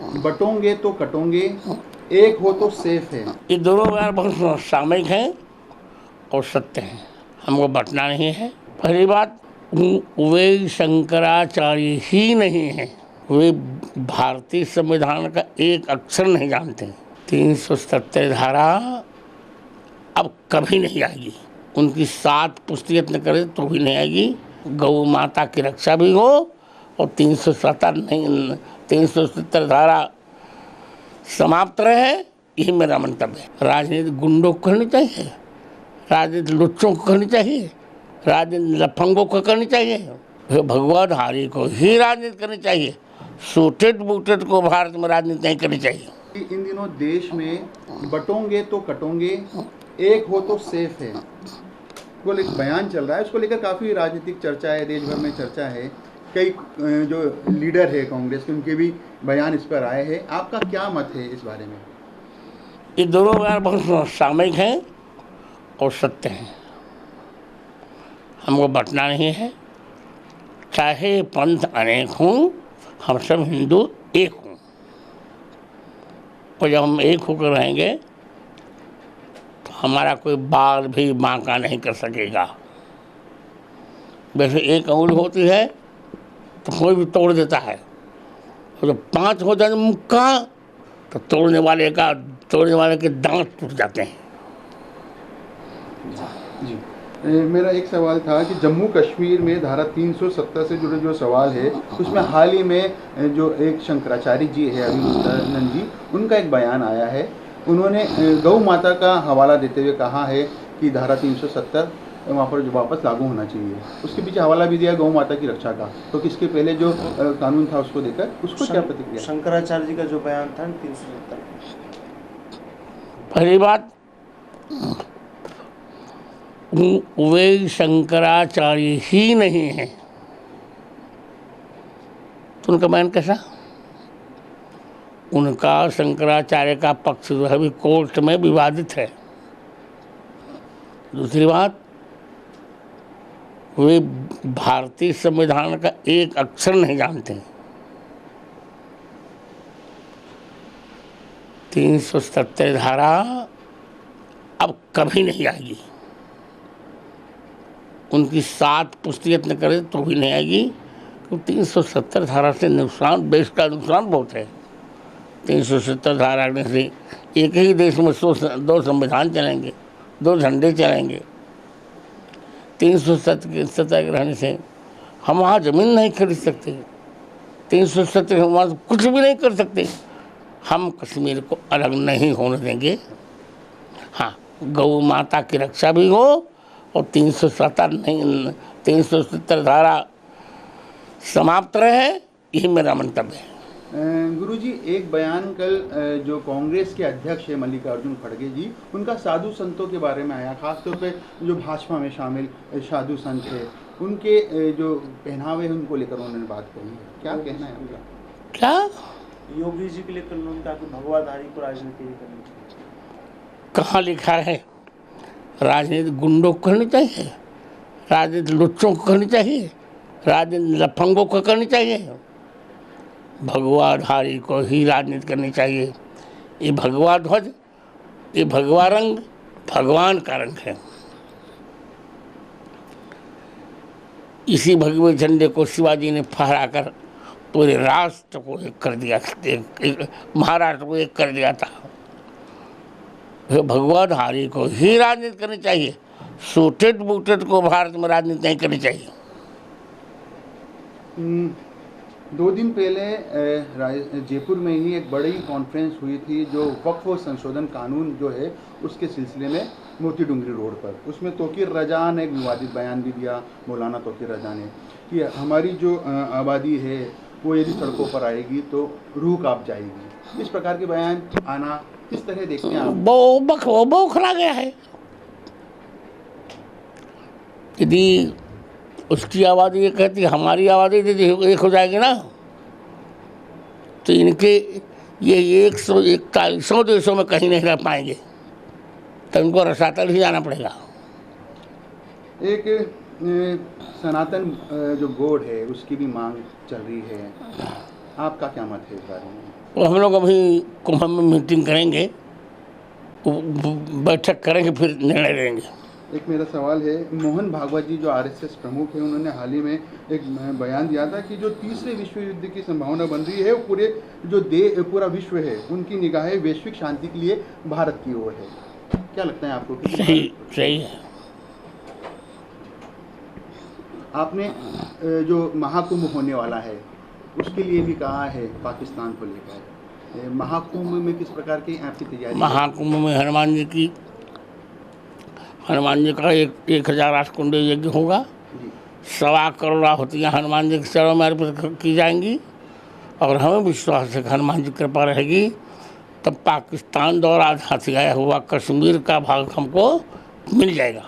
बटोंगे तो कटोंगे, एक हो तो सेफ है। ये दोनों बयान बहुत सामयिक हैं और सत्य हैं। हमको बटना नहीं है। पहली बात, वे शंकराचार्य ही नहीं है, वे भारतीय संविधान का एक अक्षर नहीं जानते। 370 धारा अब कभी नहीं आएगी। उनकी 7 पुष्टि यत्न करे तो भी नहीं आएगी। गौ माता की रक्षा भी हो और 370 धारा समाप्त रहे, यही मेरा मंतव्य है। राजनीति गुंडों को करनी चाहिए, राजनीति लुच्चों को करनी चाहिए, राजनीति लफंगों को करनी चाहिए। भगवाधारी को ही राजनीति करनी चाहिए। सूटेड बूटेड को भारत में राजनीति नहीं करनी चाहिए। इन दिनों देश में बटोंगे तो कटोंगे, एक हो तो सेफ है, वो एक बयान चल रहा है। उसको लेकर काफ़ी राजनीतिक चर्चा है, देश भर में चर्चा है। कई जो लीडर है कांग्रेस के, उनके भी बयान इस पर आए हैं। आपका क्या मत है इस बारे में? ये दोनों बयान बहुत सामयिक हैं और सत्य हैं। हमको बटना नहीं है। चाहे पंथ अनेक हों, हम सब हिंदू एक हों। और जब हम एक होकर रहेंगे तो हमारा कोई बाल भी बांका नहीं कर सकेगा। वैसे एक अंगुल होती है तो कोई भी तोड़ देता है, और जब 5 हो जाए मुक्का तो तोड़ने वाले के दांत टूट जाते हैं। जी, मेरा एक सवाल था कि जम्मू कश्मीर में धारा 370 से जुड़े जो सवाल है, उसमें हाल ही में जो एक शंकराचार्य जी है, अभिनंदन जी, उनका एक बयान आया है। उन्होंने गौ माता का हवाला देते हुए कहा है कि धारा 370 वहाँ पर जो वापस लागू होना चाहिए। उसके पीछे हवाला भी दिया गौ माता की रक्षा का। तो किसके पहले जो कानून था उसको देकर उसको क्या प्रतिक्रिया? शंकराचार्य जी का जो बयान था 370। पहली बात, वे शंकराचार्य ही नहीं है तो उनका बयान कैसा? उनका शंकराचार्य का पक्ष जो है अभी कोर्ट में विवादित है। दूसरी बात, वे भारतीय संविधान का एक अक्षर नहीं जानते। 370 धारा अब कभी नहीं आएगी। उनकी 7 पुष्टि यत्न करे तो भी नहीं आएगी। तो 370 धारा से नुकसान, देश का नुकसान बहुत है। 370 धारा से एक ही देश में 2 संविधान चलेंगे, 2 झंडे चलेंगे। 370 के रहने से हम वहाँ ज़मीन नहीं खरीद सकते। 370 के वहाँ कुछ भी नहीं कर सकते। हम कश्मीर को अलग नहीं होने देंगे। हाँ, गौ माता की रक्षा भी हो और 370 धारा समाप्त रहे, यही मेरा मंतव्य है। गुरुजी, एक बयान कल जो कांग्रेस के अध्यक्ष है मल्लिकार्जुन खड़गे जी, उनका साधु संतों के बारे में आया। खासतौर पे जो भाजपा में शामिल साधु संत है, उनके जो पहनावे हैं उनको लेकर उन्होंने बात कही। क्या कहना है उनका? क्या योगी जी के लेकर उन्होंने कहा कि भगवाधारी को राजनीति नहीं करनी चाहिए। कहाँ लिखा है? राजनीति गुंडों को करनी चाहिए, राजनीति लुच्चों को करनी चाहिए, राजनीति लफंगों को करनी चाहिए। भगवाधारी को ही राजनीति करनी चाहिए। ये भगवा ध्वज, ये भगवा रंग भगवान का रंग है। इसी भगवे झंडे को शिवाजी ने फहराकर पूरे राष्ट्र को एक कर दिया, महाराष्ट्र को एक कर दिया था। भगवाधारी को ही राजनीति करनी चाहिए। सूटेड बूटेड को भारत में राजनीति नहीं करनी चाहिए। 2 दिन पहले जयपुर में ही एक बड़ी कॉन्फ्रेंस हुई थी जो वक्फ संशोधन कानून जो है उसके सिलसिले में, मोती डूंगरी रोड पर। उसमें तौकीर रजा ने एक विवादित बयान भी दिया, मौलाना तौकीर रजा ने, कि हमारी जो आबादी है वो यदि सड़कों पर आएगी तो रूह कांप जाएगी। इस प्रकार के बयान आना किस तरह देखते हैं आप? वो खड़ा गया है। यदि उसकी आबादी ये कहती हमारी आबादी यदि एक हो जाएगी ना, तो इनके ये 141 देशों में कहीं नहीं रह पाएंगे, तो इनको रसातल ही जाना पड़ेगा। एक सनातन जो बोर्ड है उसकी भी मांग चल रही है, आपका क्या मत है इस बारे में? वो हम लोग अभी कुंभ में मीटिंग करेंगे, बैठक करेंगे, फिर निर्णय लेंगे। एक मेरा सवाल है, मोहन भागवत जी जो आरएसएस प्रमुख है, उन्होंने हाल ही में एक बयान दिया था कि जो तीसरे विश्व युद्ध की संभावना बन रही है, वो पूरा विश्व है, उनकी निगाहें वैश्विक शांति के लिए भारत की ओर है। क्या लगता है आपको? सही है। आपने जो महाकुंभ होने वाला है उसके लिए भी कहा है पाकिस्तान को लेकर, महाकुंभ में किस प्रकार की आपकी तैयारी? महाकुंभ में हनुमान जी का 1008 कुंड यज्ञ होगा। 1.25 करोड़ आहुतियाँ हनुमान जी के चरणों में अर्पित की जाएंगी, और हमें विश्वास है कि हनुमान जी की कृपा रहेगी, तब पाकिस्तान द्वारा हथियाया हुआ कश्मीर का भाग हमको मिल जाएगा।